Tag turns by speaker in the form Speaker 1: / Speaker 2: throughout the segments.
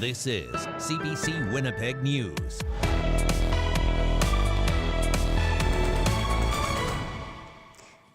Speaker 1: This is CBC Winnipeg News.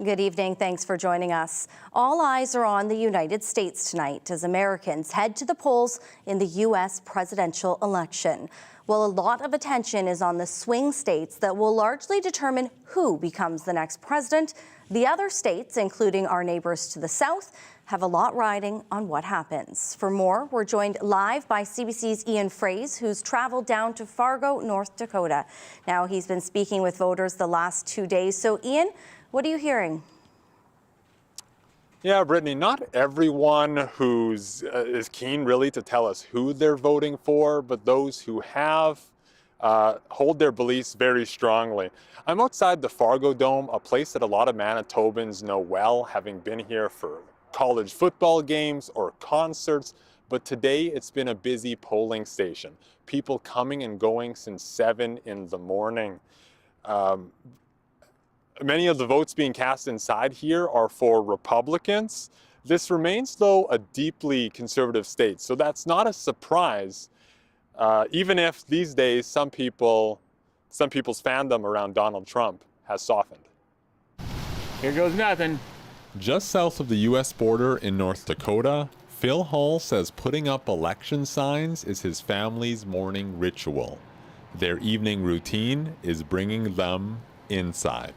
Speaker 2: Good evening. Thanks for joining us. All eyes are on the United States tonight as Americans head to the polls in the U.S. presidential election. Well, a lot of attention is on the swing states that will largely determine who becomes the next president. The other states, including our neighbors to the south, have a lot riding on what happens. For more, we're joined live by CBC's Ian Fraze, who's traveled down to Fargo, North Dakota. Now, he's been speaking with voters the last 2 days. So, Ian, what are you hearing?
Speaker 3: Yeah, Brittany, not everyone is keen really to tell us who they're voting for, but those who have hold their beliefs very strongly. I'm outside the Fargo Dome, a place that a lot of Manitobans know well, having been here for college football games or concerts, but today it's been a busy polling station. People coming and going since 7 in the morning. Many of the votes being cast inside here are for Republicans. This remains, though, a deeply conservative state, so that's not a surprise, even if these days some people's fandom around Donald Trump has softened.
Speaker 4: Here goes nothing.
Speaker 3: Just south of the U.S. border in North Dakota, Phil Hall says putting up election signs is his family's morning ritual. Their evening routine is bringing them inside.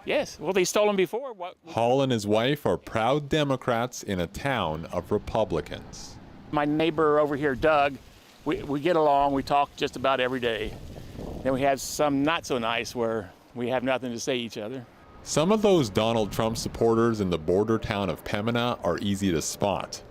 Speaker 4: Yes, well, they stole them before.
Speaker 3: Hall and his wife are proud Democrats in a town of Republicans.
Speaker 4: My neighbor over here, Doug, we get along, we talk just about every day. Then we have some not so nice where we have nothing to say to each other.
Speaker 3: Some of those Donald Trump supporters in the border town of Pembina are easy to spot,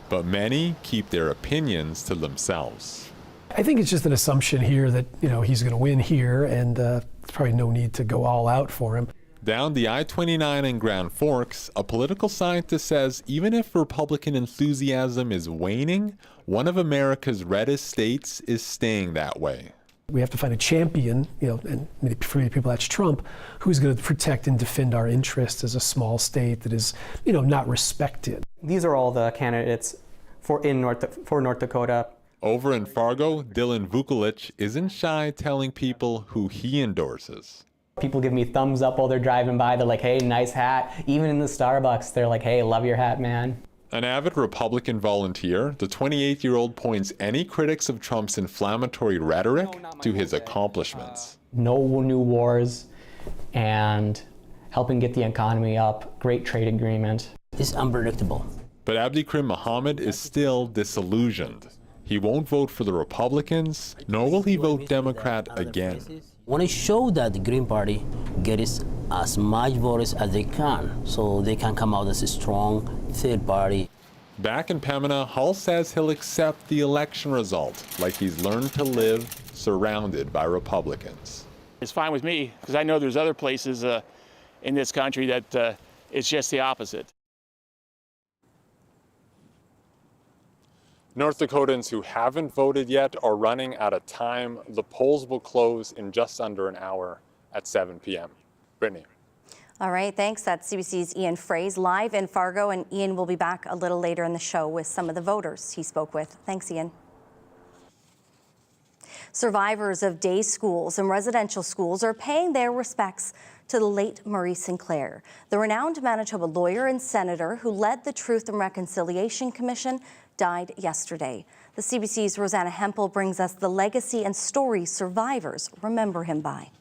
Speaker 3: but many keep their opinions to themselves.
Speaker 5: I think it's just an assumption here that, he's going to win here, and there's probably no need to go all out for him.
Speaker 3: Down the I-29 in Grand Forks, a political scientist says even if Republican enthusiasm is waning, one of America's reddest states is staying that way.
Speaker 5: We have to find a champion, and for many people that's Trump, who's going to protect and defend our interests as a small state that is, not respected.
Speaker 6: These are all the candidates for North Dakota.
Speaker 3: Over in Fargo, Dylan Vukulich isn't shy telling people who he endorses.
Speaker 6: People give me thumbs up while they're driving by. They're like, hey, nice hat. Even in the Starbucks, they're like, hey, love your hat, man.
Speaker 3: An avid Republican volunteer, the 28-year-old points any critics of Trump's inflammatory rhetoric to his accomplishments.
Speaker 6: No new wars and helping get the economy up, great trade agreement.
Speaker 7: It's unpredictable.
Speaker 3: But Abdikrim Mohammed is still disillusioned. He won't vote for the Republicans, nor will he vote Democrat again.
Speaker 7: Want to show that the Green Party gets as much voters as they can, so they can come out as a strong third party.
Speaker 3: Back in Pembina, Hall says he'll accept the election result, like he's learned to live surrounded by Republicans.
Speaker 4: It's fine with me, because I know there's other places in this country that it's just the opposite.
Speaker 3: North Dakotans who haven't voted yet are running out of time. The polls will close in just under an hour at 7 p.m. Brittany.
Speaker 2: All right, thanks. That's CBC's Ian Fraze live in Fargo, and Ian will be back a little later in the show with some of the voters he spoke with. Thanks, Ian. Survivors of day schools and residential schools are paying their respects to the late Murray Sinclair, the renowned Manitoba lawyer and senator who led the Truth and Reconciliation Commission, died yesterday. The CBC's Rosanna Hempel brings us the legacy and stories survivors remember him by.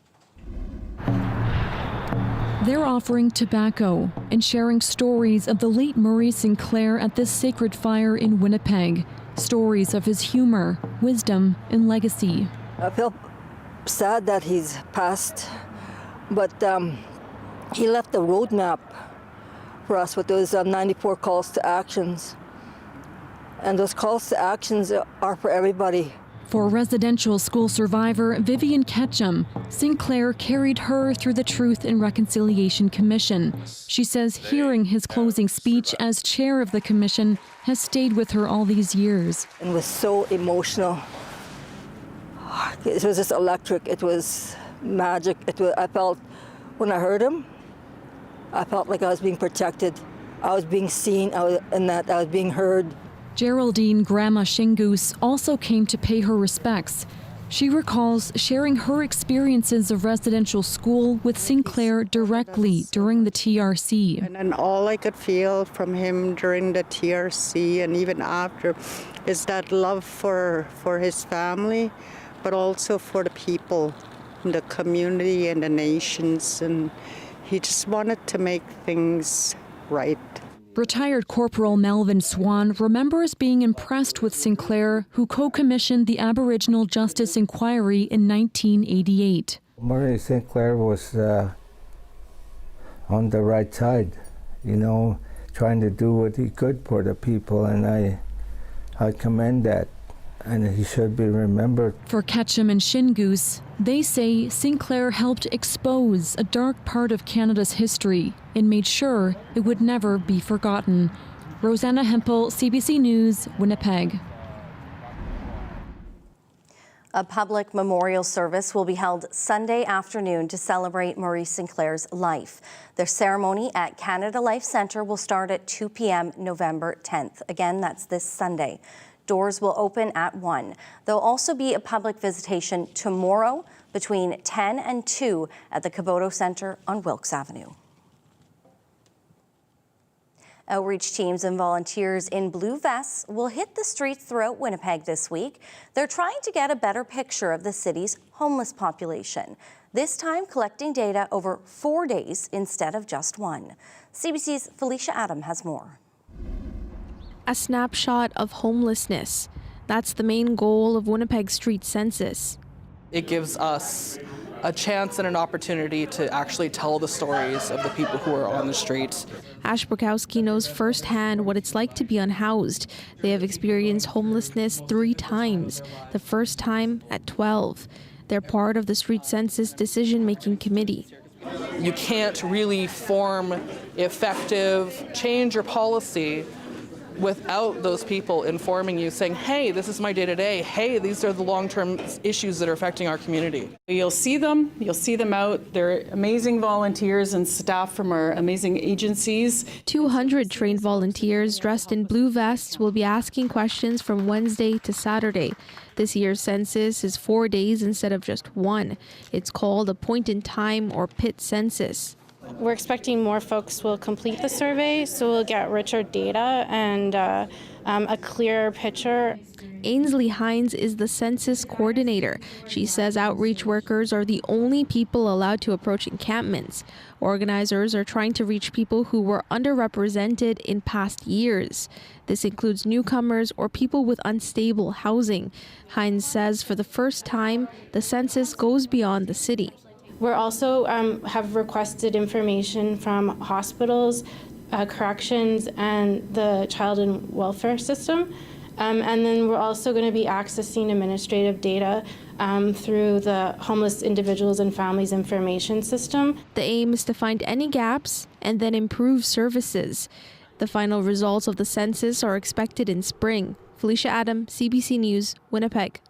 Speaker 8: They're offering tobacco and sharing stories of the late Murray Sinclair at this sacred fire in Winnipeg. Stories of his humor, wisdom, and legacy.
Speaker 9: I feel sad that he's passed, but he left a roadmap for us with those 94 calls to actions. And those calls to actions are for everybody.
Speaker 8: For residential school survivor Vivian Ketchum, Sinclair carried her through the Truth and Reconciliation Commission. She says hearing his closing speech as chair of the commission has stayed with her all these years.
Speaker 9: It was so emotional. It was just electric. It was magic. I felt, when I heard him, I felt like I was being protected. I was being seen, I was being heard.
Speaker 8: Geraldine Grandma Shingoose also came to pay her respects. She recalls sharing her experiences of residential school with Sinclair directly during the TRC.
Speaker 10: And all I could feel from him during the TRC and even after is that love for his family, but also for the people in the community and the nations. And he just wanted to make things right.
Speaker 8: Retired Corporal Melvin Swan remembers being impressed with Sinclair, who co-commissioned the Aboriginal Justice Inquiry in 1988.
Speaker 11: Murray Sinclair was on the right side, you know, trying to do what he could for the people, and I commend that, and he should be remembered.
Speaker 8: For Ketchum and Shingoose, they say Sinclair helped expose a dark part of Canada's history and made sure it would never be forgotten. Rosanna Hempel, CBC News, Winnipeg.
Speaker 2: A public memorial service will be held Sunday afternoon to celebrate Maurice Sinclair's life. Their ceremony at Canada Life Centre will start at 2 p.m. November 10th. Again, that's this Sunday. Doors will open at 1. There'll also be a public visitation tomorrow between 10 and 2 at the Caboto Centre on Wilkes Avenue. Outreach teams and volunteers in blue vests will hit the streets throughout Winnipeg this week. They're trying to get a better picture of the city's homeless population, this time collecting data over 4 days instead of just 1. CBC's Felicia Adam has more.
Speaker 12: A snapshot of homelessness. That's the main goal of Winnipeg's street census.
Speaker 13: It gives us a chance and an opportunity to actually tell the stories of the people who are on the streets.
Speaker 12: Ash Brukowski knows firsthand what it's like to be unhoused. They have experienced homelessness 3 times, the first time at 12. They're part of the street census decision-making committee.
Speaker 13: You can't really form effective change or policy without those people informing you, saying, hey, this is my day-to-day. Hey, these are the long-term issues that are affecting our community.
Speaker 14: You'll see them out. They're amazing volunteers and staff from our amazing agencies.
Speaker 12: 200 trained volunteers dressed in blue vests will be asking questions from Wednesday to Saturday. This year's census is 4 days instead of just 1. It's called a point-in-time or pit census.
Speaker 15: We're expecting more folks will complete the survey, so we'll get richer data and a clearer picture.
Speaker 12: Ainsley Hines is the census coordinator. She says outreach workers are the only people allowed to approach encampments. Organizers are trying to reach people who were underrepresented in past years. This includes newcomers or people with unstable housing. Hines says for the first time, the census goes beyond the city.
Speaker 15: We're also have requested information from hospitals, corrections, and the child and welfare system. And then we're also going to be accessing administrative data through the Homeless Individuals and Families Information System.
Speaker 12: The aim is to find any gaps and then improve services. The final results of the census are expected in spring. Felicia Adam, CBC News, Winnipeg.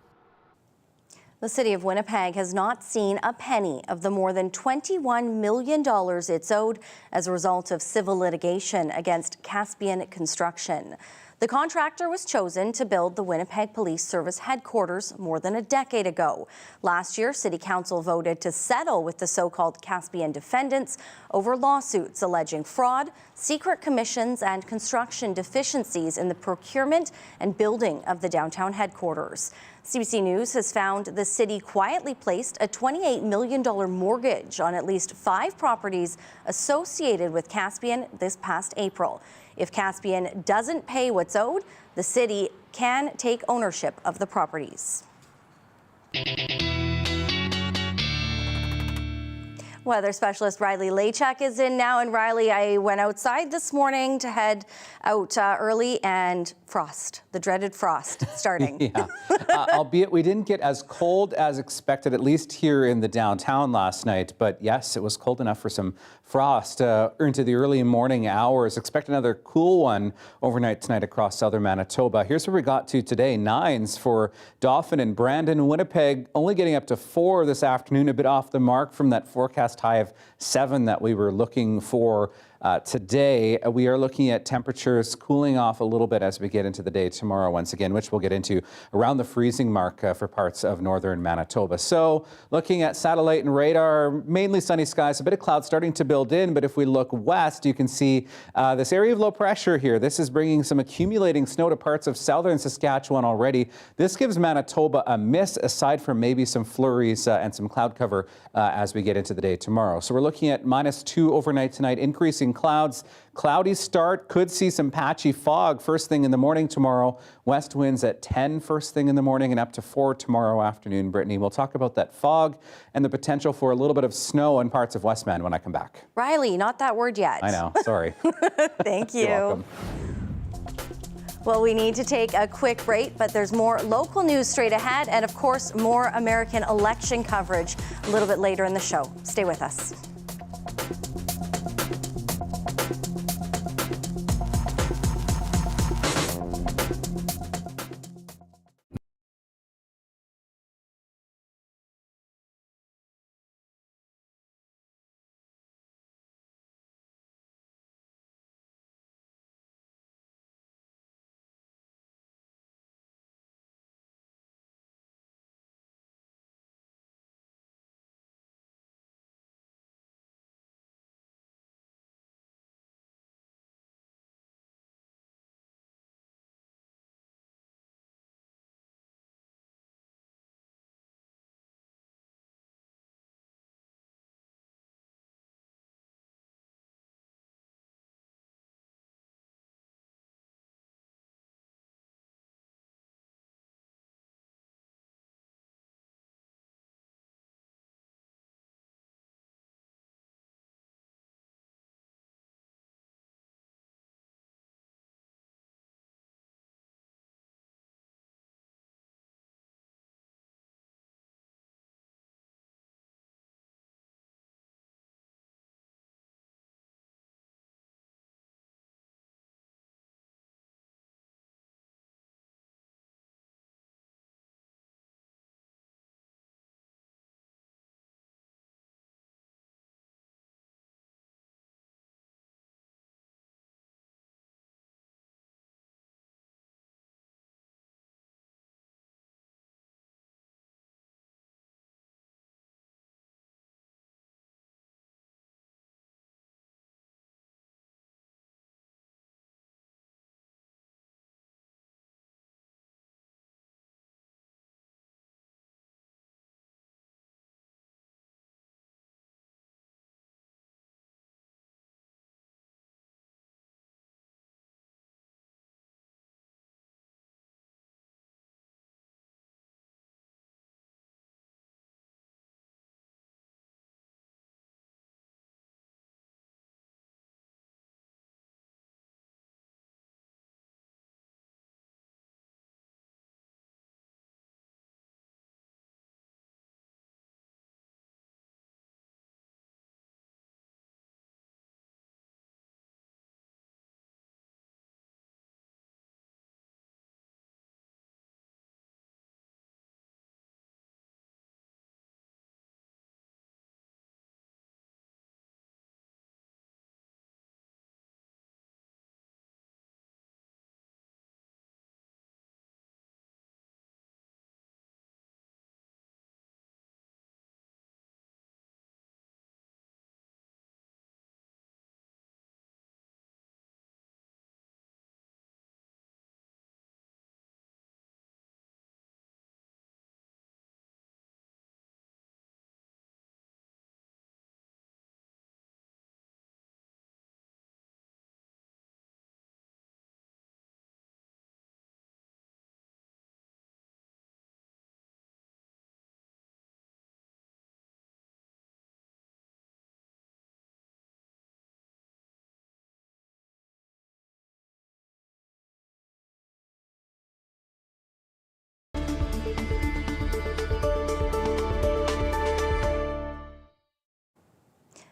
Speaker 2: The City of Winnipeg has not seen a penny of the more than $21 million it's owed as a result of civil litigation against Caspian Construction. The contractor was chosen to build the Winnipeg Police Service headquarters more than a decade ago. Last year, City Council voted to settle with the so-called Caspian defendants over lawsuits alleging fraud, secret commissions, and construction deficiencies in the procurement and building of the downtown headquarters. CBC News has found the city quietly placed a $28 million mortgage on at least 5 properties associated with Caspian this past April. If Caspian doesn't pay what's owed, the city can take ownership of the properties. Weather specialist Riley Laychak is in now. And Riley, I went outside this morning to head out early, and frost, the dreaded frost starting.
Speaker 16: Yeah, albeit we didn't get as cold as expected, at least here in the downtown last night. But yes, it was cold enough for some frost into the early morning hours. Expect another cool one overnight tonight across southern Manitoba. Here's where we got to today. 9s for Dauphin and Brandon. Winnipeg only getting up to 4 this afternoon, a bit off the mark from that forecast high of 7 that we were looking for today. We are looking at temperatures cooling off a little bit as we get into the day tomorrow once again, which we'll get into around the freezing mark for parts of northern Manitoba. So looking at satellite and radar, mainly sunny skies, a bit of clouds starting to build in, but if we look west, you can see this area of low pressure here. This is bringing some accumulating snow to parts of southern Saskatchewan already. This gives Manitoba a miss, aside from maybe some flurries and some cloud cover as we get into the day tomorrow. So we're looking at -2 overnight tonight, increasing clouds. Cloudy start, could see some patchy fog first thing in the morning tomorrow. West winds at 10 first thing in the morning and up to 4 tomorrow afternoon. Brittany, we'll talk about that fog and the potential for a little bit of snow in parts of Westman when I come back.
Speaker 2: Riley, not that word yet.
Speaker 16: I know, sorry.
Speaker 2: Thank you.
Speaker 16: You're welcome.
Speaker 2: Well, we need to take a quick break, but there's more local news straight ahead and, of course, more American election coverage a little bit later in the show. Stay with us.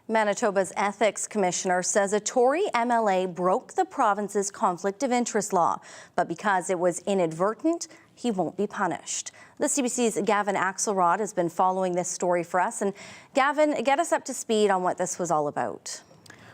Speaker 2: Manitoba's ethics commissioner says a Tory MLA broke the province's conflict of interest law, but because it was inadvertent, he won't be punished. The CBC's Gavin Axelrod has been following this story for us. And Gavin, get us up to speed on what this was all about.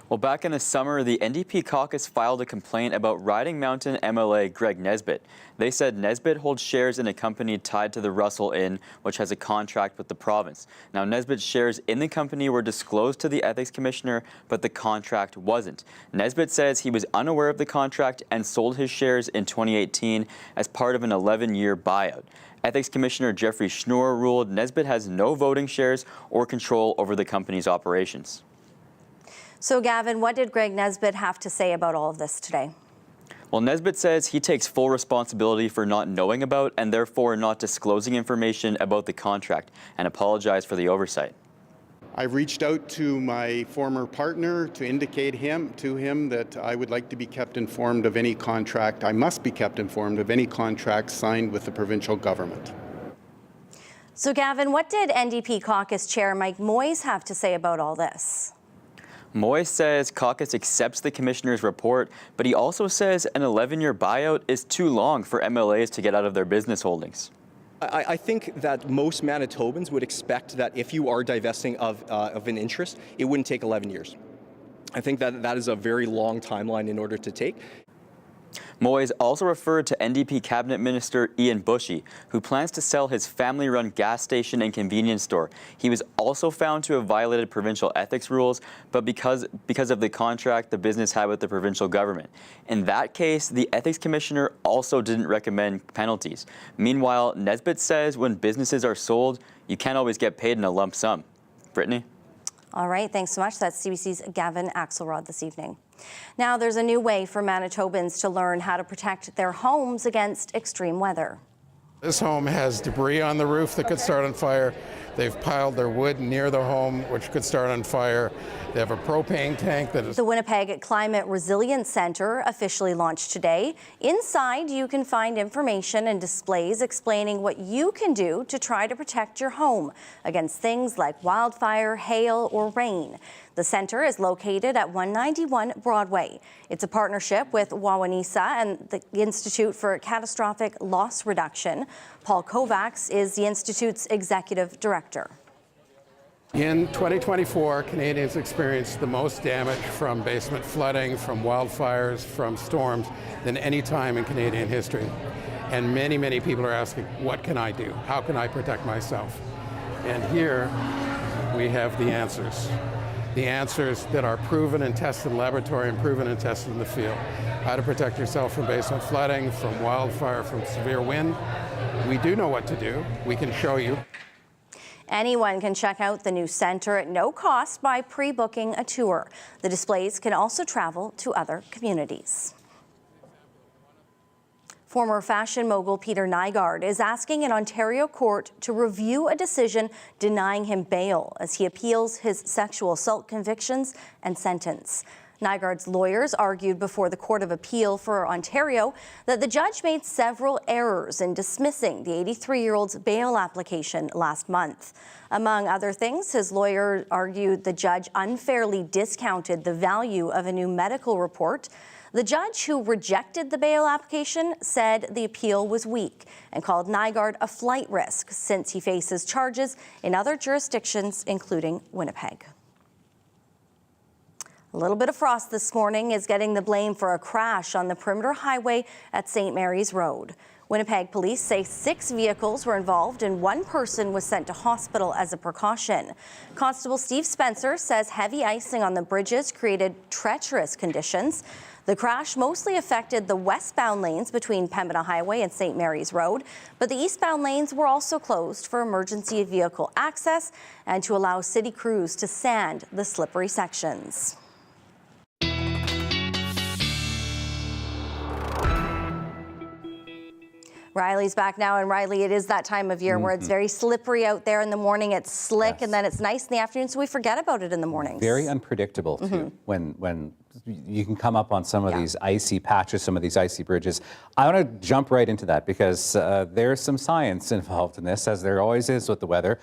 Speaker 17: Well, back in the summer, the NDP caucus filed a complaint about Riding Mountain MLA Greg Nesbitt. They said Nesbitt holds shares in a company tied to the Russell Inn, which has a contract with the province. Now, Nesbitt's shares in the company were disclosed to the Ethics Commissioner, but the contract wasn't. Nesbitt says he was unaware of the contract and sold his shares in 2018 as part of an 11-year buyout. Ethics Commissioner Jeffrey Schnoor ruled Nesbitt has no voting shares or control over the company's operations.
Speaker 2: So, Gavin, what did Greg Nesbitt have to say about all of this today?
Speaker 17: Well, Nesbitt says he takes full responsibility for not knowing about and therefore not disclosing information about the contract and apologized for the oversight.
Speaker 18: I've reached out to my former partner to indicate to him that I would like to be kept informed of any contract. I must be kept informed of any contract signed with the provincial government.
Speaker 2: So, Gavin, what did NDP caucus chair Mike Moyes have to say about all this?
Speaker 17: Moyes says caucus accepts the commissioner's report, but he also says an 11-year buyout is too long for MLAs to get out of their business holdings.
Speaker 19: I think that most Manitobans would expect that if you are divesting of an interest, it wouldn't take 11 years. I think that is a very long timeline in order to take.
Speaker 17: Moyes also referred to NDP Cabinet Minister Ian Bushy, who plans to sell his family-run gas station and convenience store. He was also found to have violated provincial ethics rules, but because of the contract the business had with the provincial government. In that case, the Ethics Commissioner also didn't recommend penalties. Meanwhile, Nesbitt says when businesses are sold, you can't always get paid in a lump sum. Brittany?
Speaker 2: All right, thanks so much. That's CBC's Gavin Axelrod this evening. Now, there's a new way for Manitobans to learn how to protect their homes against extreme weather.
Speaker 20: This home has debris on the roof that could start on fire. They've piled their wood near the home, which could start on fire. They have a propane tank that is...
Speaker 2: The Winnipeg Climate Resilience Centre officially launched today. Inside, you can find information and displays explaining what you can do to try to protect your home against things like wildfire, hail, or rain. The centre is located at 191 Broadway. It's a partnership with Wawanesa and the Institute for Catastrophic Loss Reduction. Paul Kovacs is the Institute's executive director.
Speaker 20: In 2024, Canadians experienced the most damage from basement flooding, from wildfires, from storms than any time in Canadian history. And many, many people are asking, what can I do? How can I protect myself? And here we have the answers. The answers that are proven and tested in laboratory and proven and tested in the field. How to protect yourself from basement flooding, from wildfire, from severe wind. We do know what to do. We can show you.
Speaker 2: Anyone can check out the new centre at no cost by pre-booking a tour. The displays can also travel to other communities. Former fashion mogul Peter Nygard is asking an Ontario court to review a decision denying him bail as he appeals his sexual assault convictions and sentence. Nygard's lawyers argued before the Court of Appeal for Ontario that the judge made several errors in dismissing the 83-year-old's bail application last month. Among other things, his lawyer argued the judge unfairly discounted the value of a new medical report. The judge who rejected the bail application said the appeal was weak and called Nygard a flight risk since he faces charges in other jurisdictions, including Winnipeg. A little bit of frost this morning is getting the blame for a crash on the Perimeter Highway at St. Mary's Road. Winnipeg police say 6 vehicles were involved and 1 person was sent to hospital as a precaution. Constable Steve Spencer says heavy icing on the bridges created treacherous conditions. The crash mostly affected the westbound lanes between Pembina Highway and St. Mary's Road, but the eastbound lanes were also closed for emergency vehicle access and to allow city crews to sand the slippery sections. Riley's back now, and Riley, it is that time of year where it's very slippery out there in the morning. It's slick, and then it's nice in the afternoon, so we forget about it in the mornings.
Speaker 16: Very unpredictable, too, when you can come up on some of these icy patches, some of these icy bridges. I want to jump right into that because there's some science involved in this, as there always is with the weather.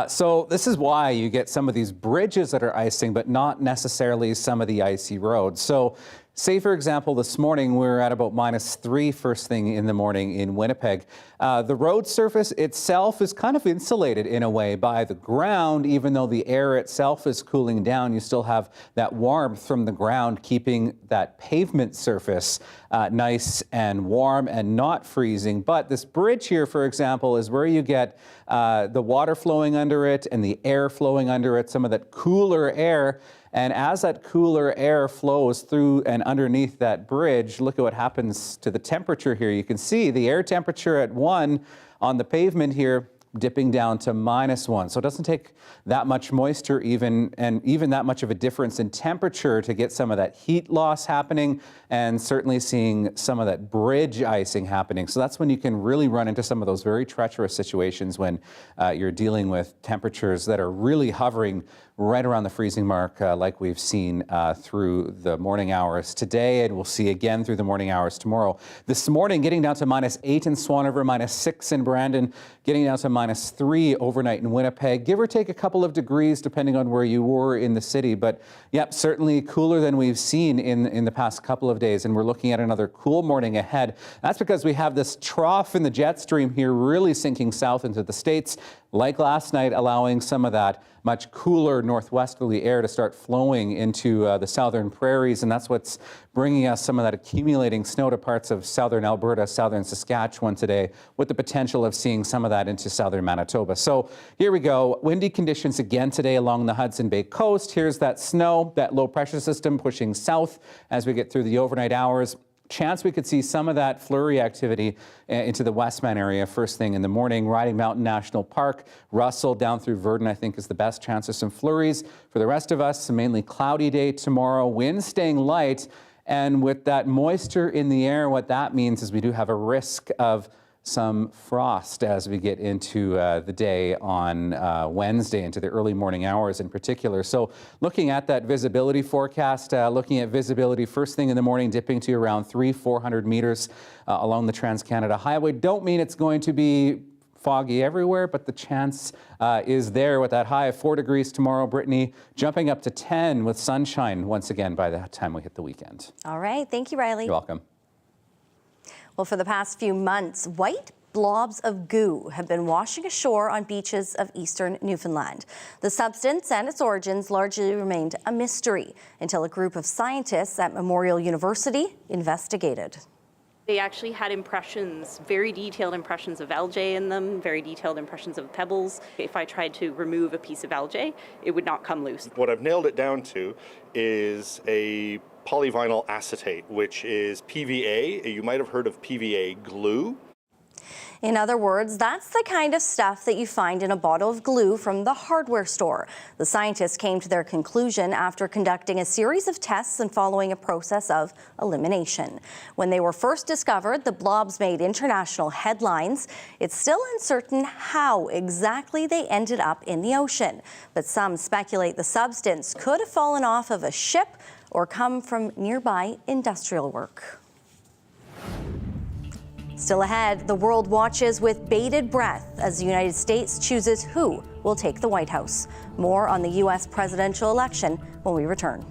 Speaker 16: So this is why you get some of these bridges that are icing, but not necessarily some of the icy roads. So Say, for example, this morning we were at about -3 first thing in the morning in Winnipeg. The road surface itself is kind of insulated in a way by the ground. Even though the air itself is cooling down, you still have that warmth from the ground keeping that pavement surface nice and warm and not freezing. But this bridge here, for example, is where you get the water flowing under it and the air flowing under it, some of that cooler air. And as that cooler air flows through and underneath that bridge, look at what happens to the temperature here. You can see the air temperature at 1 on the pavement here dipping down to -1. So it doesn't take that much moisture even that much of a difference in temperature to get some of that heat loss happening, and certainly seeing some of that bridge icing happening. So that's when you can really run into some of those very treacherous situations when you're dealing with temperatures that are really hovering right around the freezing mark, like we've seen through the morning hours today, and we'll see again through the morning hours tomorrow. This morning, getting down to -8 in Swan River, -6 in Brandon, getting down to -3 overnight in Winnipeg, give or take a couple of degrees depending on where you were in the city. But yep, certainly cooler than we've seen in the past couple of days, and we're looking at another cool morning ahead. That's because we have this trough in the jet stream here really sinking south into the States, like last night, allowing some of that much cooler northwesterly air to start flowing into the southern prairies, and that's what's bringing us some of that accumulating snow to parts of southern Alberta, southern Saskatchewan today, with the potential of seeing some of that into southern Manitoba. So here we go. Windy conditions again today along the Hudson Bay coast. Here's that snow, that low pressure system pushing south as we get through the overnight hours. Chance we could see some of that flurry activity into the Westman area first thing in the morning. Riding Mountain National Park, Russell down through Verdon, I think is the best chance of some flurries. For the rest of us, a mainly cloudy day tomorrow. Wind staying light, and with that moisture in the air, what that means is we do have a risk of some frost as we get into the day on Wednesday, into the early morning hours in particular. So looking at that visibility forecast, looking at visibility first thing in the morning, dipping to around 300-400 meters along the Trans-Canada Highway. Don't mean it's going to be foggy everywhere, but the chance is there with that high of 4 degrees tomorrow. Brittany jumping up to 10 with sunshine once again by the time we hit the weekend.
Speaker 2: All right. Thank you, Riley.
Speaker 16: You're welcome.
Speaker 2: Well, for the past few months, white blobs of goo have been washing ashore on beaches of eastern Newfoundland. The substance and its origins largely remained a mystery until a group of scientists at Memorial University investigated.
Speaker 21: They actually had impressions, very detailed impressions of algae in them, very detailed impressions of pebbles. If I tried to remove a piece of algae, it would not come loose.
Speaker 22: What I've nailed it down to is a polyvinyl acetate, which is PVA. You might have heard of PVA glue.
Speaker 2: In other words, that's the kind of stuff that you find in a bottle of glue from the hardware store. The scientists came to their conclusion after conducting a series of tests and following a process of elimination. When they were first discovered, the blobs made international headlines. It's still uncertain how exactly they ended up in the ocean, but some speculate the substance could have fallen off of a ship or come from nearby industrial work. Still ahead, the world watches with bated breath as the United States chooses who will take the White House. More on the U.S. presidential election when we return.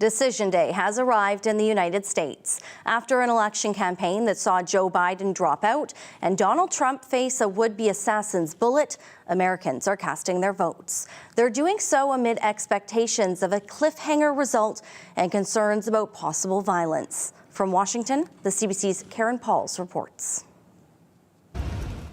Speaker 2: Decision Day has arrived in the United States. After an election campaign that saw Joe Biden drop out and Donald Trump face a would-be assassin's bullet, Americans are casting their votes. They're doing so amid expectations of a cliffhanger result and concerns about possible violence. From Washington, the CBC's Karen Pauls reports.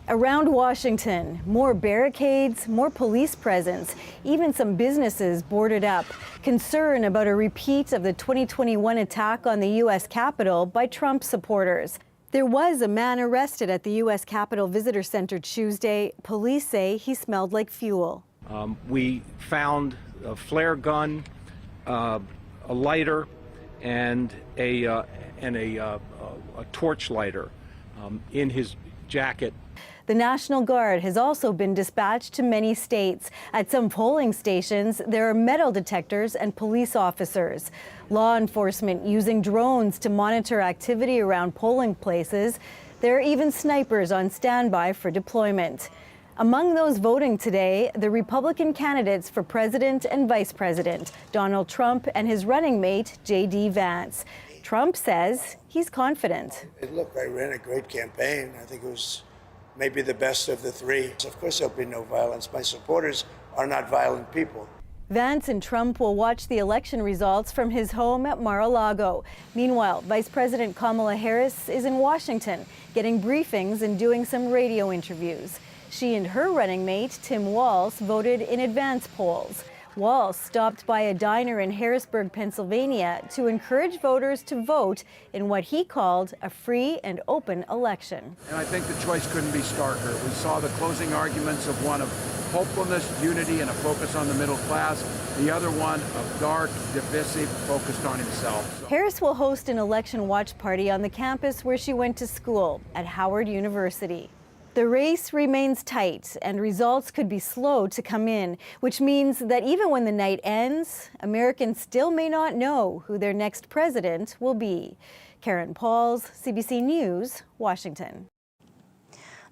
Speaker 1: Around Washington, more barricades, more police presence, even some businesses boarded up. Concern about a repeat of the 2021 attack on the U.S. Capitol by Trump supporters. There was a man arrested at the U.S. Capitol Visitor Center Tuesday. Police say he smelled like fuel.
Speaker 5: We found a flare gun, a lighter, and a torch lighter in his jacket.
Speaker 1: The National Guard has also been dispatched to many states. At some polling stations, there are metal detectors and police officers. Law enforcement using drones to monitor activity around polling places. There are even snipers on standby for deployment. Among those voting today, the Republican candidates for president and vice president, Donald Trump and his running mate, J.D. Vance. Trump says he's confident.
Speaker 23: Look, I ran a great campaign. I think it was maybe the best of the three. Of course there'll be no violence. My supporters are not violent people.
Speaker 1: Vance and Trump will watch the election results from his home at Mar-a-Lago. Meanwhile, Vice President Kamala Harris is in Washington, getting briefings and doing some radio interviews. She and her running mate, Tim Walz, voted in advance polls. Walz stopped by a diner in Harrisburg, Pennsylvania, to encourage voters to vote in what he called a free and open election.
Speaker 5: And I think the choice couldn't be starker. We saw the closing arguments of one of hopefulness, unity, and a focus on the middle class. The other one of dark, divisive, focused on himself.
Speaker 1: Harris will host an election watch party on the campus where she went to school at Howard University. The race remains tight and results could be slow to come in, which means that even when the night ends, Americans still may not know who their next president will be. Karen Pauls, CBC News, Washington.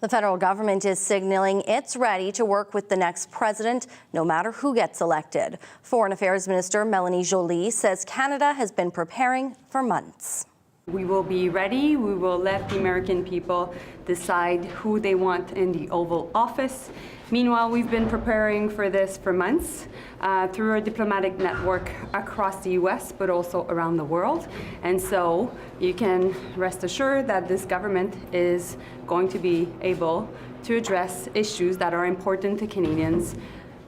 Speaker 2: The federal government is signaling it's ready to work with the next president, no matter who gets elected. Foreign Affairs Minister Melanie Joly says Canada has been preparing for months.
Speaker 24: We will be ready. We will let the American people decide who they want in the Oval Office. Meanwhile, we've been preparing for this for months through our diplomatic network across the U.S., but also around the world. And so you can rest assured that this government is going to be able to address issues that are important to Canadians,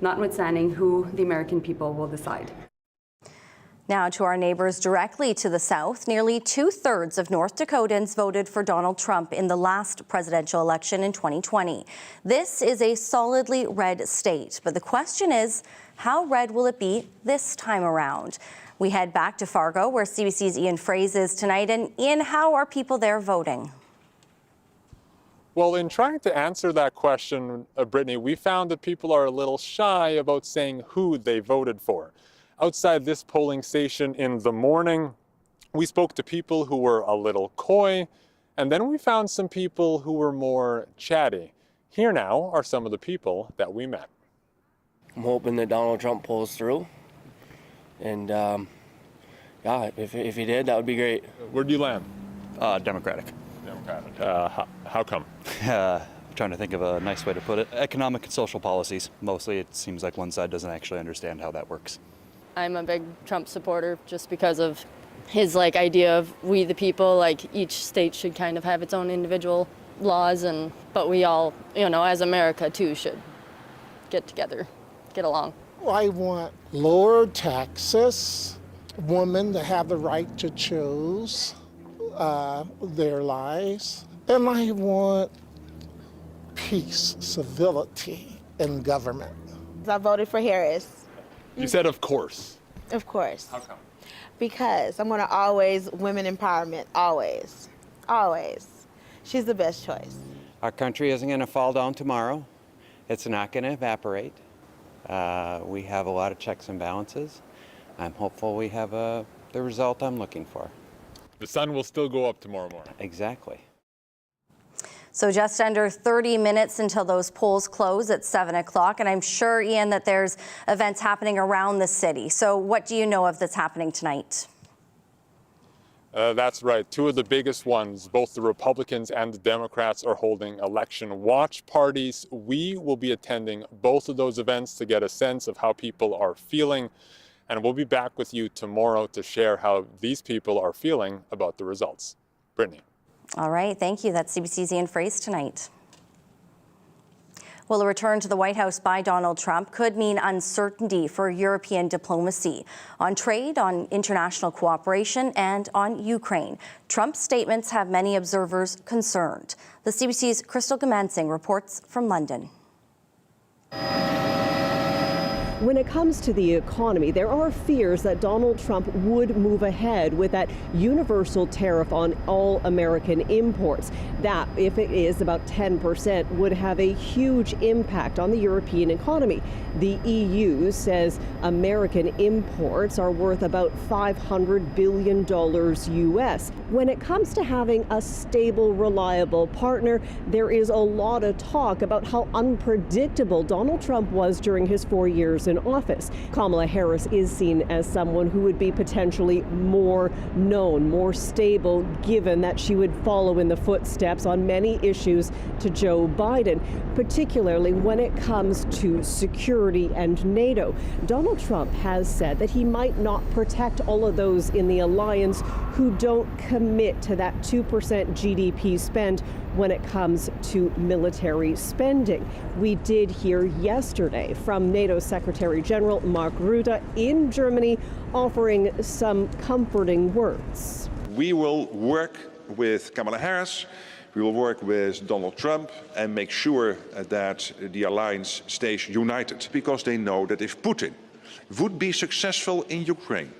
Speaker 24: notwithstanding who the American people will decide.
Speaker 2: Now to our neighbors directly to the south. Nearly 2/3 of North Dakotans voted for Donald Trump in the last presidential election in 2020. This is a solidly red state, but the question is, how red will it be this time around? We head back to Fargo, where CBC's Ian Fraze is tonight. And Ian, how are people there voting?
Speaker 3: Well, in trying to answer that question, Brittany, we found that people are a little shy about saying who they voted for. Outside this polling station in the morning, we spoke to people who were a little coy, and then we found some people who were more chatty. Here now are some of the people that we met.
Speaker 25: I'm hoping that Donald Trump pulls through, and yeah, if he did, that would be great.
Speaker 3: Where'd you land?
Speaker 26: Democratic.
Speaker 3: Democratic. How come?
Speaker 26: I'm trying to think of a nice way to put it. Economic and social policies. Mostly it seems like one side doesn't actually understand how that works.
Speaker 27: I'm a big Trump supporter just because of his idea of we the people, each state should kind of have its own individual laws, but we all, as America too, should get together, get along.
Speaker 28: I want lower taxes, women to have the right to choose their lives, and I want peace, civility in government.
Speaker 29: I voted for Harris.
Speaker 3: You said of course.
Speaker 29: Of course.
Speaker 3: How come?
Speaker 29: Because I'm going to always women empowerment, always, always. She's the best choice.
Speaker 30: Our country isn't going to fall down tomorrow. It's not going to evaporate. We have a lot of checks and balances. I'm hopeful we have the result I'm looking for.
Speaker 3: The sun will still go up tomorrow morning.
Speaker 30: Exactly.
Speaker 2: So just under 30 minutes until those polls close at 7 o'clock. And I'm sure, Ian, that there's events happening around the city. So what do you know of that's happening tonight?
Speaker 3: That's right. Two of the biggest ones, both the Republicans and the Democrats are holding election watch parties. We will be attending both of those events to get a sense of how people are feeling. And we'll be back with you tomorrow to share how these people are feeling about the results. Brittany.
Speaker 2: All right, thank you. That's CBC's Ian Fraze tonight. Well, a return to the White House by Donald Trump could mean uncertainty for European diplomacy on trade, on international cooperation, and on Ukraine. Trump's statements have many observers concerned. The CBC's Crystal Gamansing reports from London.
Speaker 4: When it comes to the economy, there are fears that Donald Trump would move ahead with that universal tariff on all American imports. That, if it is about 10%, would have a huge impact on the European economy. The EU says American imports are worth about $500 billion US. When it comes to having a stable, reliable partner, there is a lot of talk about how unpredictable Donald Trump was during his 4 years in office. Kamala Harris is seen as someone who would be potentially more known, more stable, given that she would follow in the footsteps on many issues to Joe Biden, particularly when it comes to security and NATO. Donald Trump has said that he might not protect all of those in the alliance who don't commit to that 2% GDP spend when it comes to military spending. We did hear yesterday from NATO Secretary General Mark Rutte in Germany offering some comforting words.
Speaker 6: We will work with Kamala Harris, we will work with Donald Trump and make sure that the alliance stays united, because they know that if Putin would be successful in Ukraine,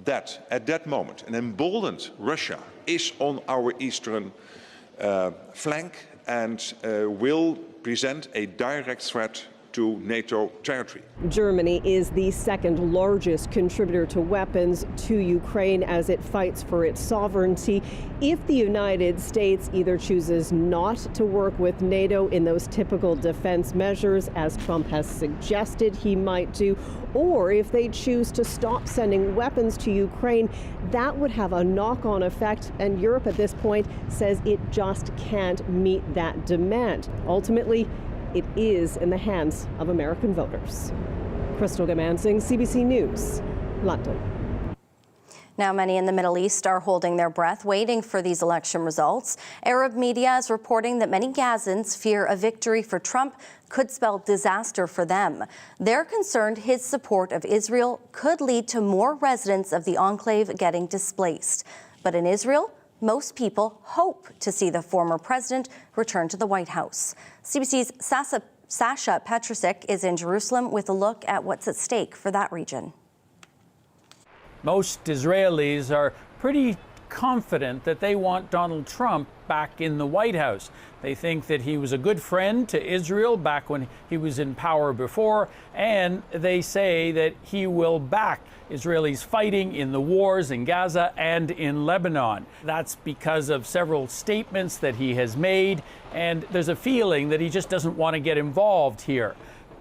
Speaker 6: that at that moment an emboldened Russia is on our eastern flank and will present a direct threat to NATO territory.
Speaker 4: Germany is the second largest contributor to weapons to Ukraine as it fights for its sovereignty. If the United States either chooses not to work with NATO in those typical defense measures, as Trump has suggested he might do, or if they choose to stop sending weapons to Ukraine, that would have a knock-on effect, and Europe at this point says it just can't meet that demand. Ultimately, it is in the hands of American voters. Crystal Gamansing, CBC News, London.
Speaker 2: Now, many in the Middle East are holding their breath, waiting for these election results. Arab media is reporting that many Gazans fear a victory for Trump could spell disaster for them. They're concerned his support of Israel could lead to more residents of the enclave getting displaced. But in Israel, most people hope to see the former president return to the White House. CBC's Sasha Petrusik is in Jerusalem with a look at what's at stake for that region.
Speaker 7: Most Israelis are pretty confident that they want Donald Trump back in the White House. They think that he was a good friend to Israel back when he was in power before, and they say that he will back Israelis fighting in the wars in Gaza and in Lebanon. That's because of several statements that he has made, and there's a feeling that he just doesn't want to get involved here.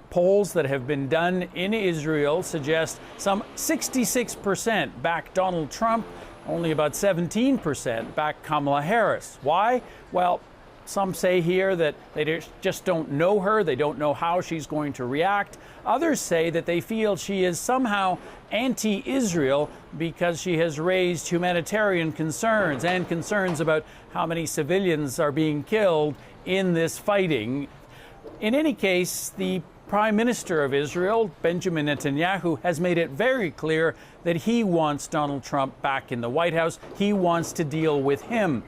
Speaker 7: Polls that have been done in Israel suggest some 66% back Donald Trump, only about 17% back Kamala Harris. Why? Well, some say here that they just don't know her. They don't know how she's going to react. Others say that they feel she is somehow anti-Israel because she has raised humanitarian concerns and concerns about how many civilians are being killed in this fighting. In any case, the Prime Minister of Israel, Benjamin Netanyahu, has made it very clear that he wants Donald Trump back in the White House. He wants to deal with him.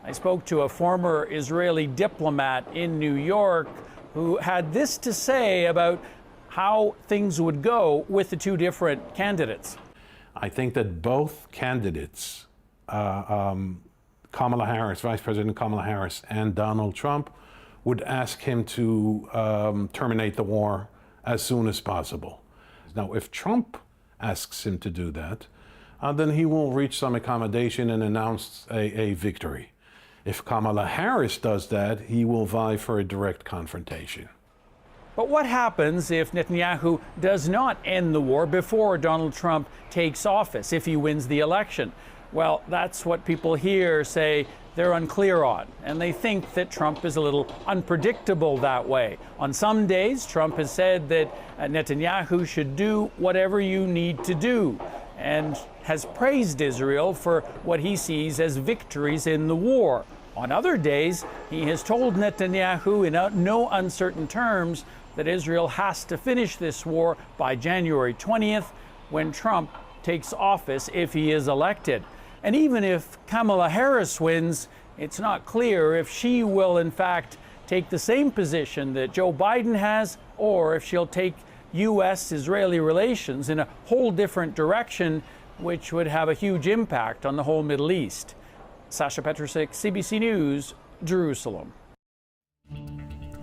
Speaker 7: I spoke to a former Israeli diplomat in New York who had this to say about how things would go with the two different candidates.
Speaker 8: I think that both candidates, Kamala Harris, Vice President Kamala Harris, and Donald Trump, would ask him to terminate the war as soon as possible. Now, if Trump asks him to do that, then he will reach some accommodation and announce a victory. If Kamala Harris does that, he will vie for a direct confrontation.
Speaker 7: But what happens if Netanyahu does not end the war before Donald Trump takes office, if he wins the election? Well, that's what people here say they're unclear on, and they think that Trump is a little unpredictable that way. On some days, Trump has said that Netanyahu should do whatever you need to do, and has praised Israel for what he sees as victories in the war. On other days, he has told Netanyahu in no uncertain terms that Israel has to finish this war by January 20th, when Trump takes office if he is elected. And even if Kamala Harris wins, it's not clear if she will in fact take the same position that Joe Biden has, or if she'll take U.S.-Israeli relations in a whole different direction, which would have a huge impact on the whole Middle East. Sasha Petrusik, CBC News, Jerusalem.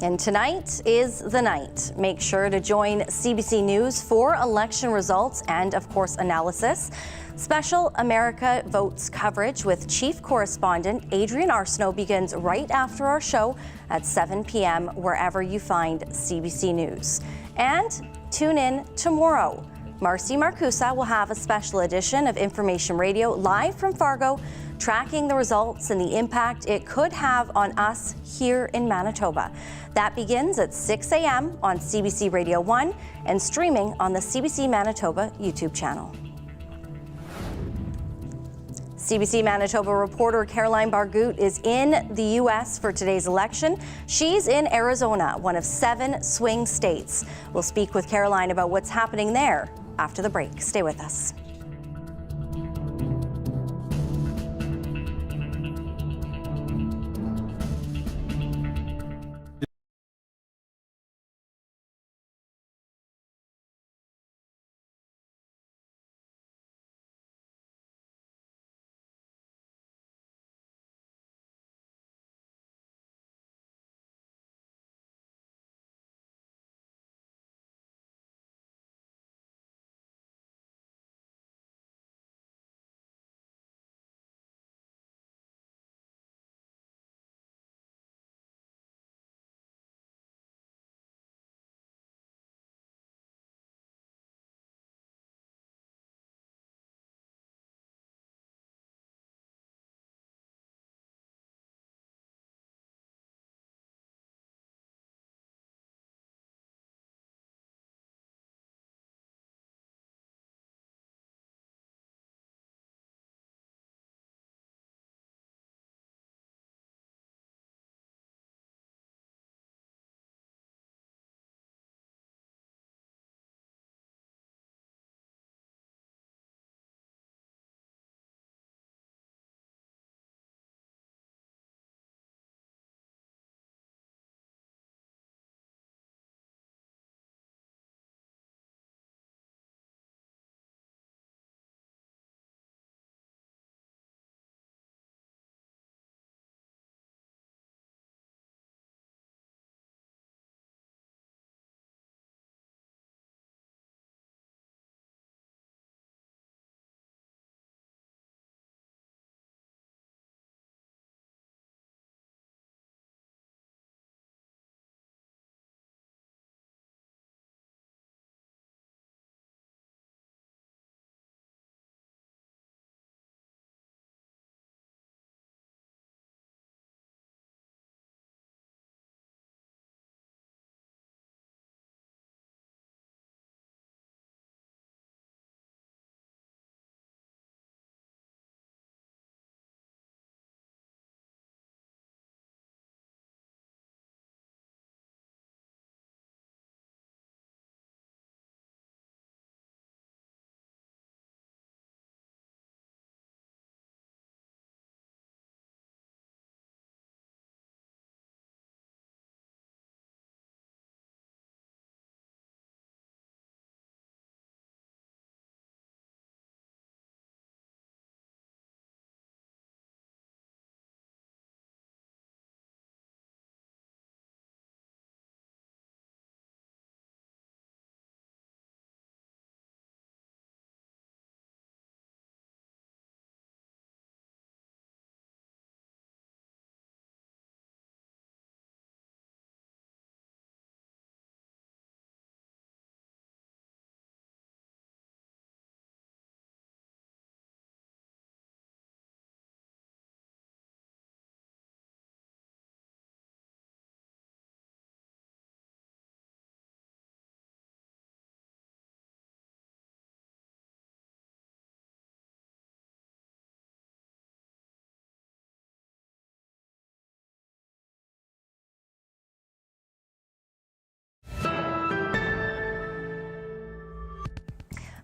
Speaker 2: And tonight is the night. Make sure to join CBC News for election results and, of course, analysis. Special America Votes coverage with Chief Correspondent Adrian Arsenault begins right after our show at 7 p.m. wherever you find CBC News. And tune in tomorrow. Marcy Marcusa will have a special edition of Information Radio live from Fargo, tracking the results and the impact it could have on us here in Manitoba. That begins at 6 a.m. on CBC Radio 1 and streaming on the CBC Manitoba YouTube channel. CBC Manitoba reporter Caroline Bargout is in the U.S. for today's election. She's in Arizona, one of 7 swing states. We'll speak with Caroline about what's happening there after the break. Stay with us.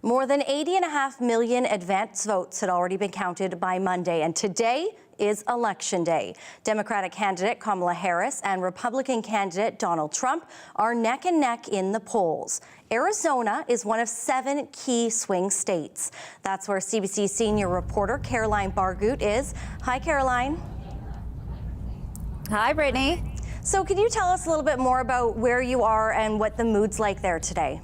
Speaker 2: More than 80.5 million advance votes had already been counted by Monday, and today is Election Day. Democratic candidate Kamala Harris and Republican candidate Donald Trump are neck and neck in the polls. Arizona is one of 7 key swing states. That's where CBC senior reporter Caroline Bargut is. Hi, Caroline.
Speaker 9: Hi, Brittany.
Speaker 2: So can you tell us a little bit more about where you are and what the mood's like there today?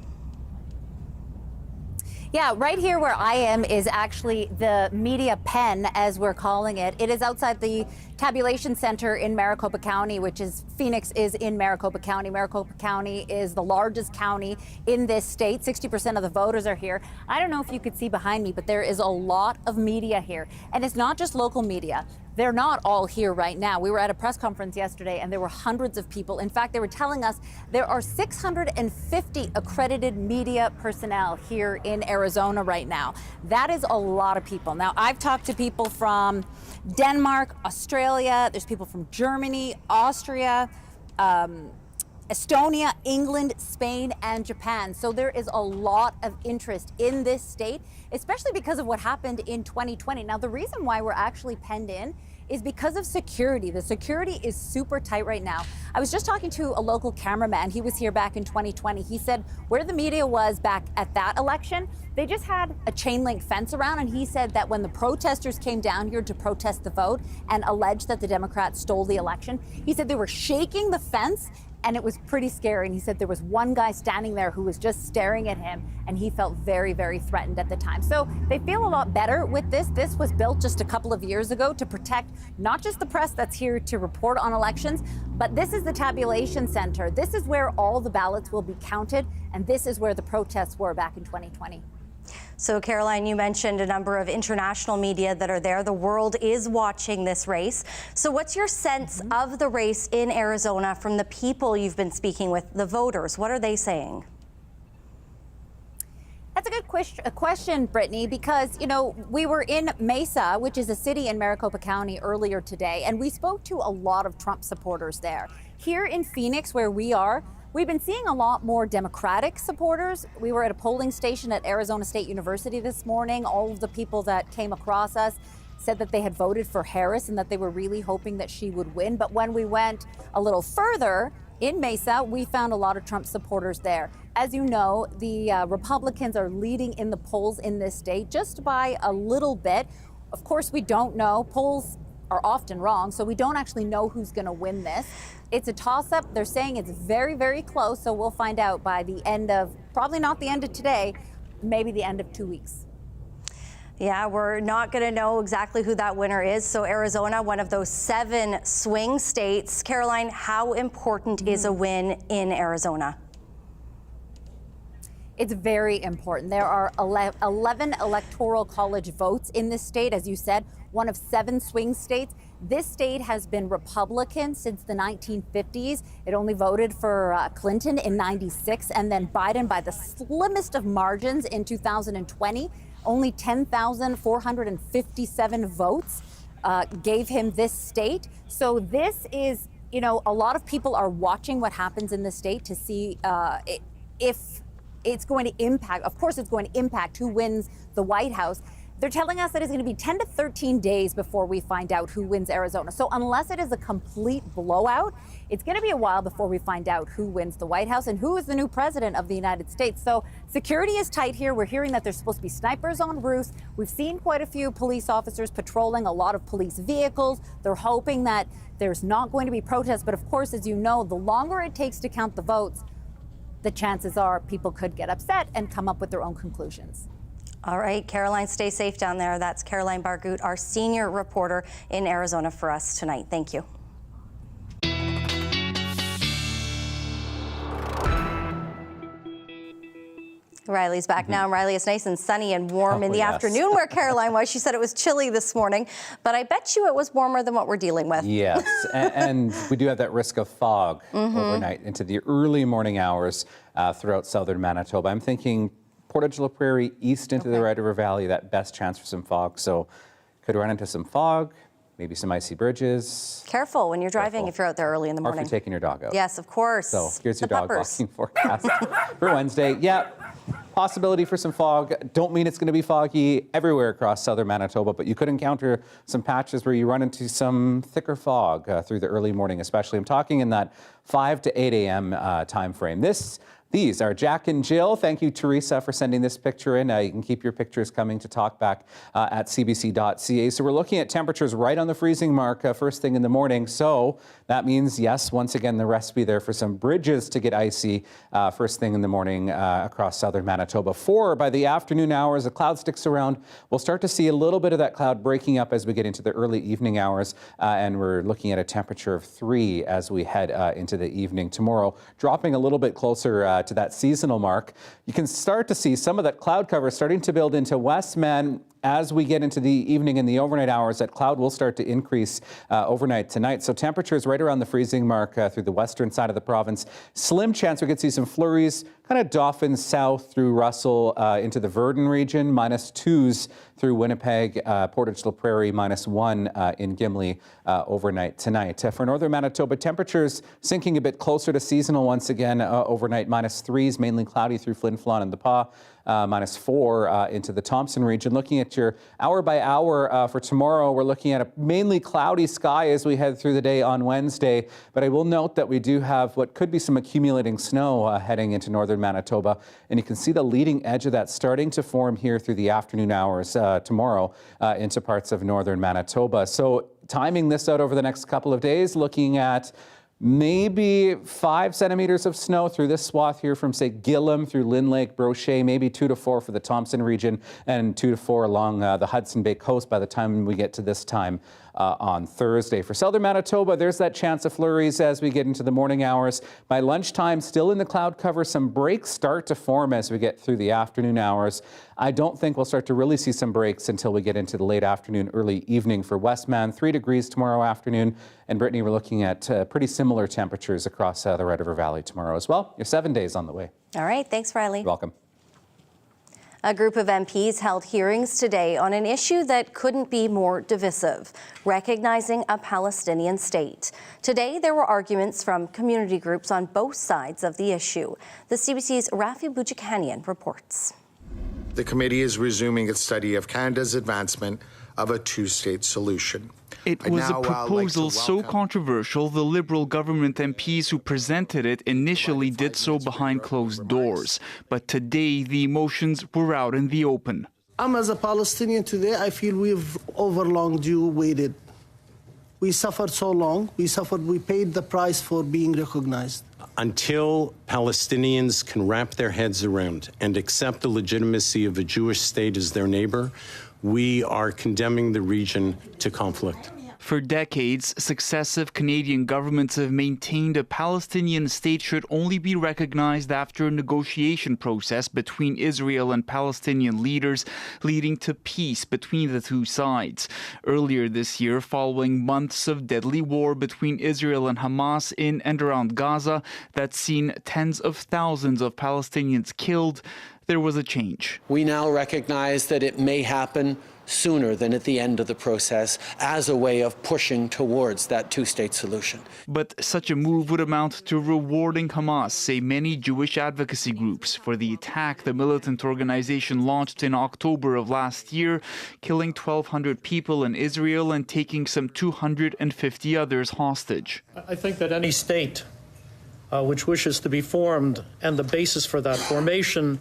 Speaker 9: Yeah, right here where I am is actually the media pen, as we're calling it. It is outside the tabulation center in Maricopa County, which is Phoenix is in Maricopa County. Maricopa County is the largest county in this state. 60% of the voters are here. I don't know if you could see behind me, but there is a lot of media here. And it's not just local media. They're not all here right now. We were at a press conference yesterday and there were hundreds of people. In fact, they were telling us there are 650 accredited media personnel here in Arizona right now. That is a lot of people. Now, I've talked to people from Denmark, Australia, there's people from Germany, Austria, Estonia, England, Spain, and Japan. So there is a lot of interest in this state, especially because of what happened in 2020. Now, the reason why we're actually penned in is because of security. The security is super tight right now. I was just talking to a local cameraman. He was here back in 2020. He said where the media was back at that election, they just had a chain link fence around. And he said that when the protesters came down here to protest the vote and alleged that the Democrats stole the election, he said they were shaking the fence and it was pretty scary. And he said there was one guy standing there who was just staring at him and he felt very, very threatened at the time. So they feel a lot better with this. This was built just a couple of years ago to protect not just the press that's here to report on elections, but this is the tabulation center. This is where all the ballots will be counted, and this is where the protests were back in 2020.
Speaker 2: So, Caroline, you mentioned a number of international media that are there. The world is watching this race. So what's your sense of the race in Arizona from the people you've been speaking with, the voters? What are they saying?
Speaker 9: That's a good question, Brittany, because, you know, we were in Mesa, which is a city in Maricopa County earlier today, and we spoke to a lot of Trump supporters there. Here in Phoenix, where we are, we've been seeing a lot more Democratic supporters. We were at a polling station at Arizona State University this morning. All of the people that came across us said that they had voted for Harris and that they were really hoping that she would win. But when we went a little further in Mesa, we found a lot of Trump supporters there. As you know, the Republicans are leading in the polls in this state just by a little bit. Of course, we don't know. Polls are often wrong, so we don't actually know who's going to win this. It's a toss-up. They're saying it's very, very close, so we'll find out by the end of, probably not the end of today, maybe the end of 2 weeks.
Speaker 2: Yeah, we're not going to know exactly who that winner is. So Arizona, one of those 7 swing states. Caroline, how important is a win in Arizona?
Speaker 9: It's very important. There are 11 electoral college votes in this state, as you said, one of 7 swing states. This state has been Republican since the 1950s. It only voted for Clinton in '96 and then Biden by the slimmest of margins in 2020. Only 10,457 votes gave him this state. So this is, you know, a lot of people are watching what happens in the state to see if it's going to impact. Of course, it's going to impact who wins the White House. They're telling us that it's going to be 10 to 13 days before we find out who wins Arizona. So unless it is a complete blowout, it's going to be a while before we find out who wins the White House and who is the new president of the United States. So security is tight here. We're hearing that there's supposed to be snipers on roofs. We've seen quite a few police officers patrolling, a lot of police vehicles. They're hoping that there's not going to be protests. But of course, as you know, the longer it takes to count the votes, the chances are people could get upset and come up with their own conclusions.
Speaker 2: All right, Caroline, stay safe down there. That's Caroline Bargut, our senior reporter in Arizona for us tonight. Thank you. Riley's back now. Riley, it's nice and sunny and warm in the afternoon where Caroline was. She said it was chilly this morning, but I bet you it was warmer than what we're dealing with.
Speaker 16: Yes, and we do have that risk of fog overnight into the early morning hours throughout southern Manitoba. I'm thinking Portage La Prairie east into the Red River Valley, that best chance for some fog. So could run into some fog, maybe some icy bridges.
Speaker 2: Careful when you're driving if you're out there early in the morning.
Speaker 16: Or if you're taking your dog out.
Speaker 2: Yes, of course.
Speaker 16: So here's your dog walking forecast for Wednesday. Yeah, Possibility for some fog. Don't mean it's going to be foggy everywhere across southern Manitoba, but you could encounter some patches where you run into some thicker fog through the early morning, especially. I'm talking in that 5 to 8 a.m. Time frame. These are Jack and Jill. Thank you, Teresa, for sending this picture in. You can keep your pictures coming to talkback at cbc.ca. So we're looking at temperatures right on the freezing mark first thing in the morning. So that means, yes, once again, the recipe there for some bridges to get icy first thing in the morning across southern Manitoba. 4 by the afternoon hours, the cloud sticks around. We'll start to see a little bit of that cloud breaking up as we get into the early evening hours. And we're looking at a temperature of 3 as we head into the evening tomorrow, dropping a little bit closer to that seasonal mark. You can start to see some of that cloud cover starting to build into Westman. As we get into the evening and the overnight hours, that cloud will start to increase overnight tonight. So temperatures right around the freezing mark through the western side of the province. Slim chance we could see some flurries, kind of Dauphin south through Russell into the Verdun region, -2s through Winnipeg, Portage La Prairie, -1 in Gimli overnight tonight. For northern Manitoba, temperatures sinking a bit closer to seasonal once again overnight, -3s, mainly cloudy through Flin Flon and the Pas. -4 into the Thompson region. Looking at your hour by hour for tomorrow, we're looking at a mainly cloudy sky as we head through the day on Wednesday. But I will note that we do have what could be some accumulating snow heading into northern Manitoba. And you can see the leading edge of that starting to form here through the afternoon hours tomorrow into parts of northern Manitoba. So timing this out over the next couple of days, looking at maybe 5 centimeters of snow through this swath here from, say, Gillam through Lynn Lake, Brochet, maybe 2 to 4 for the Thompson region, and 2 to 4 along the Hudson Bay coast by the time we get to this time on Thursday. For southern Manitoba, there's that chance of flurries as we get into the morning hours. By lunchtime, still in the cloud cover, some breaks start to form as we get through the afternoon hours. I don't think we'll start to really see some breaks until we get into the late afternoon, early evening for Westman. 3 degrees tomorrow afternoon. And Brittany, we're looking at pretty similar temperatures across the Red River Valley tomorrow as well. Your 7 days on the way.
Speaker 2: All right. Thanks, Riley.
Speaker 16: You're welcome.
Speaker 2: A group of MPs held hearings today on an issue that couldn't be more divisive, recognizing a Palestinian state. Today, there were arguments from community groups on both sides of the issue. The CBC's Rafi Boudjikanian reports.
Speaker 10: The committee is resuming its study of Canada's advancement of a two-state solution.
Speaker 11: It was a proposal so controversial, the Liberal government MPs who presented it initially did so behind closed doors. But today, the emotions were out in the open.
Speaker 12: As a Palestinian today, I feel we've overlong due waited. We suffered so long. We paid the price for being recognized.
Speaker 13: Until Palestinians can wrap their heads around and accept the legitimacy of a Jewish state as their neighbor, we are condemning the region to conflict.
Speaker 11: For decades, successive Canadian governments have maintained a Palestinian state should only be recognized after a negotiation process between Israel and Palestinian leaders, leading to peace between the two sides. Earlier this year, following months of deadly war between Israel and Hamas in and around Gaza that's seen tens of thousands of Palestinians killed, there was a change.
Speaker 14: We now recognize that it may happen sooner than at the end of the process as a way of pushing towards that two-state solution.
Speaker 11: But such a move would amount to rewarding Hamas, say many Jewish advocacy groups, for the attack the militant organization launched in October of last year, killing 1,200 people in Israel and taking some 250 others hostage.
Speaker 15: I think that any state which wishes to be formed, and the basis for that formation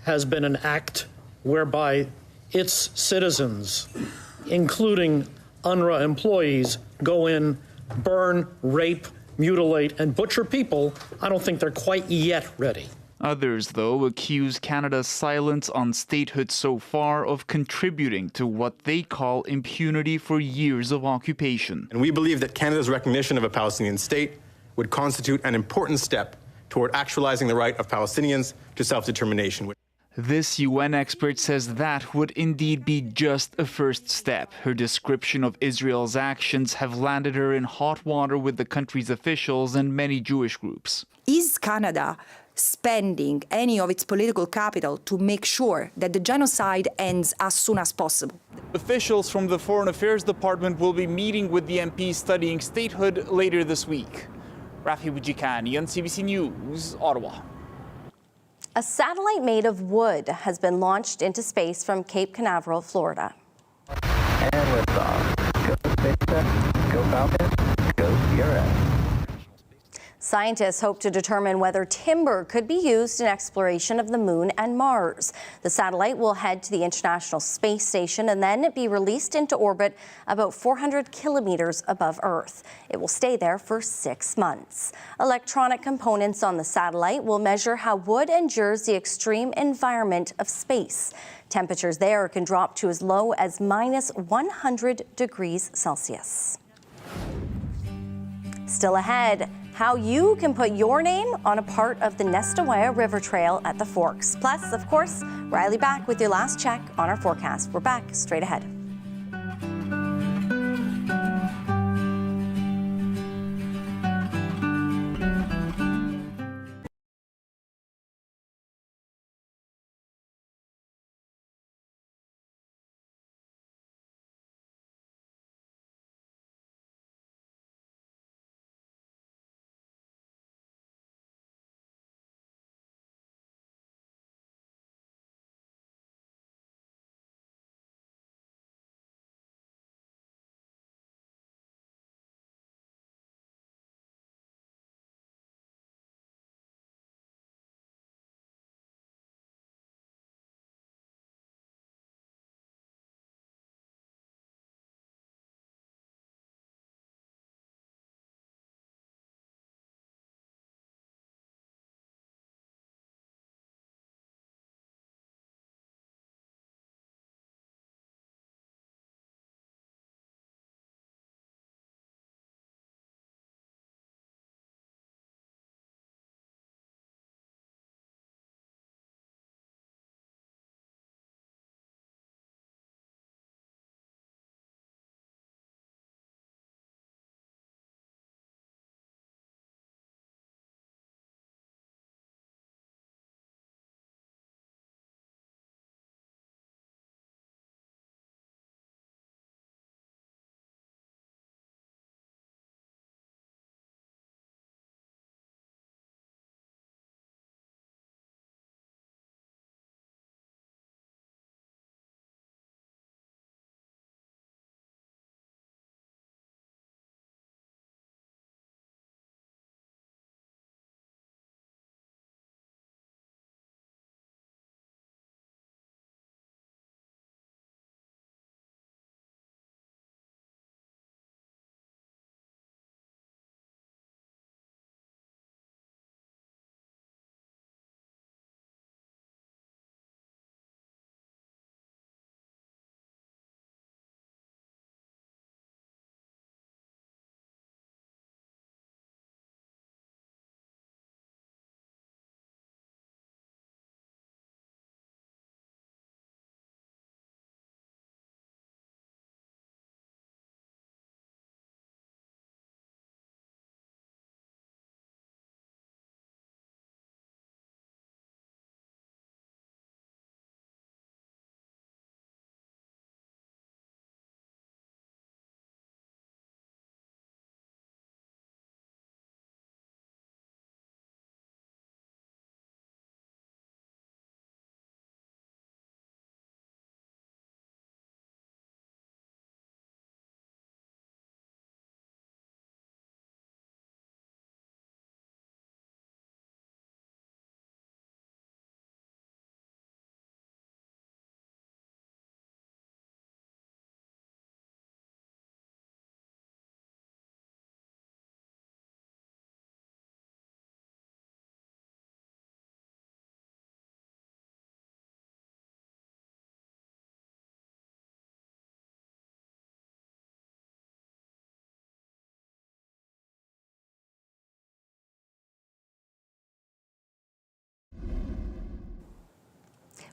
Speaker 15: has been an act whereby its citizens, including UNRWA employees, go in, burn, rape, mutilate, and butcher people. I don't think they're quite yet ready.
Speaker 11: Others, though, accuse Canada's silence on statehood so far of contributing to what they call impunity for years of occupation.
Speaker 17: And we believe that Canada's recognition of a Palestinian state would constitute an important step toward actualizing the right of Palestinians to self-determination.
Speaker 11: This UN expert says that would indeed be just a first step. Her description of Israel's actions have landed her in hot water with the country's officials and many Jewish groups.
Speaker 18: Is Canada spending any of its political capital to make sure that the genocide ends as soon as possible?
Speaker 11: Officials from the Foreign Affairs Department will be meeting with the MPs studying statehood later this week. Rafi Boudjikanian, CBC News, Ottawa.
Speaker 2: A satellite made of wood has been launched into space from Cape Canaveral, Florida.
Speaker 1: And liftoff. Go SpaceX, go Falcon, go CRS.
Speaker 2: Scientists hope to determine whether timber could be used in exploration of the moon and Mars. The satellite will head to the International Space Station and then be released into orbit about 400 kilometers above Earth. It will stay there for 6 months. Electronic components on the satellite will measure how wood endures the extreme environment of space. Temperatures there can drop to as low as minus 100 degrees Celsius. Still ahead, how you can put your name on a part of the Nestawaya River Trail at the Forks. Plus, of course, Riley back with your last check on our forecast. We're back straight ahead.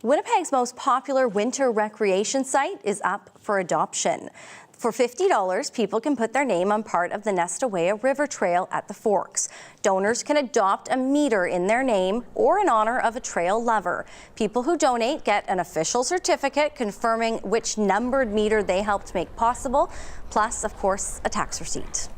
Speaker 2: Winnipeg's most popular winter recreation site is up for adoption. For $50, people can put their name on part of the Nestawaya River Trail at the Forks. Donors can adopt a meter in their name or in honor of a trail lover. People who donate get an official certificate confirming which numbered meter they helped make possible, plus, of course, a tax receipt.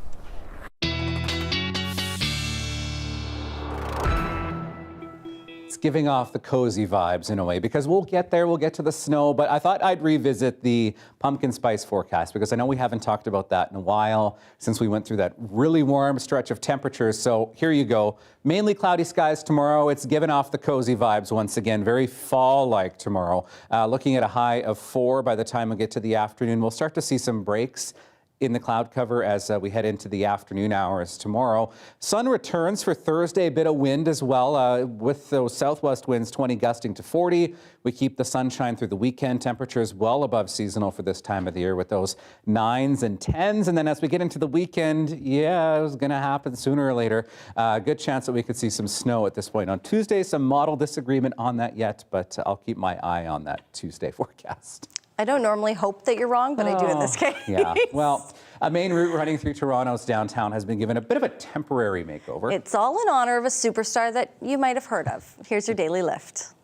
Speaker 16: giving off the cozy vibes in a way, because we'll get there, we'll get to the snow, but I thought I'd revisit the pumpkin spice forecast because I know we haven't talked about that in a while since we went through that really warm stretch of temperatures. So here you go. Mainly cloudy skies tomorrow. It's giving off the cozy vibes once again, very fall-like tomorrow. Looking at a high of 4 by the time we get to the afternoon. We'll start to see some breaks in the cloud cover as we head into the afternoon hours tomorrow. Sun returns for Thursday, a bit of wind as well, with those southwest winds 20 gusting to 40. We keep the sunshine through the weekend. Temperatures well above seasonal for this time of the year with those 9s and 10s. And then as we get into the weekend, yeah, it was going to happen sooner or later. Good chance that we could see some snow at this point on Tuesday. Some model disagreement on that yet, but I'll keep my eye on that Tuesday forecast.
Speaker 2: I don't normally hope that you're wrong, but I do in this case.
Speaker 16: Yeah. Well, a main route running through Toronto's downtown has been given a bit of a temporary makeover.
Speaker 2: It's all in honor of a superstar that you might have heard of. Here's your Daily Lift.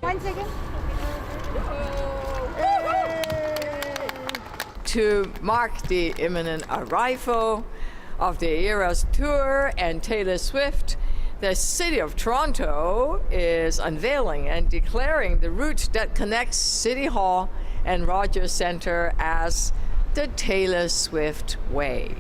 Speaker 5: One second. To mark the imminent arrival of the Eras Tour and Taylor Swift, the City of Toronto is unveiling and declaring the route that connects City Hall and Rogers Centre as the Taylor Swift Way.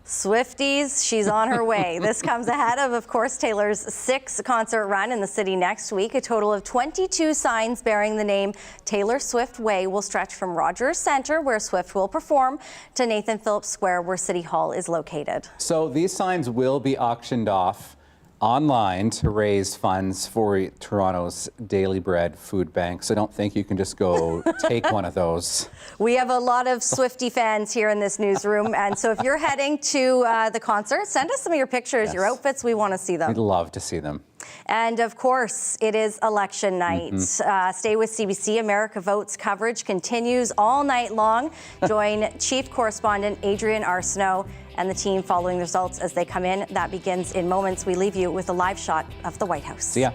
Speaker 2: Swifties, she's on her way. This comes ahead of course, Taylor's 6th concert run in the city next week. A total of 22 signs bearing the name Taylor Swift Way will stretch from Rogers Centre, where Swift will perform, to Nathan Phillips Square, where City Hall is located.
Speaker 16: So these signs will be auctioned off online to raise funds for Toronto's Daily Bread Food Bank. So don't think you can just go take one of those.
Speaker 2: We have a lot of Swiftie fans here in this newsroom. And so if you're heading to the concert, send us some of your pictures, yes, your outfits. We want to see them.
Speaker 16: We'd love to see them.
Speaker 2: And of course, it is election night. Stay with CBC. America Votes coverage continues all night long. Join Chief Correspondent Adrian Arsenault and the team following the results as they come in. That begins in moments. We leave you with a live shot of the White House.
Speaker 16: See ya.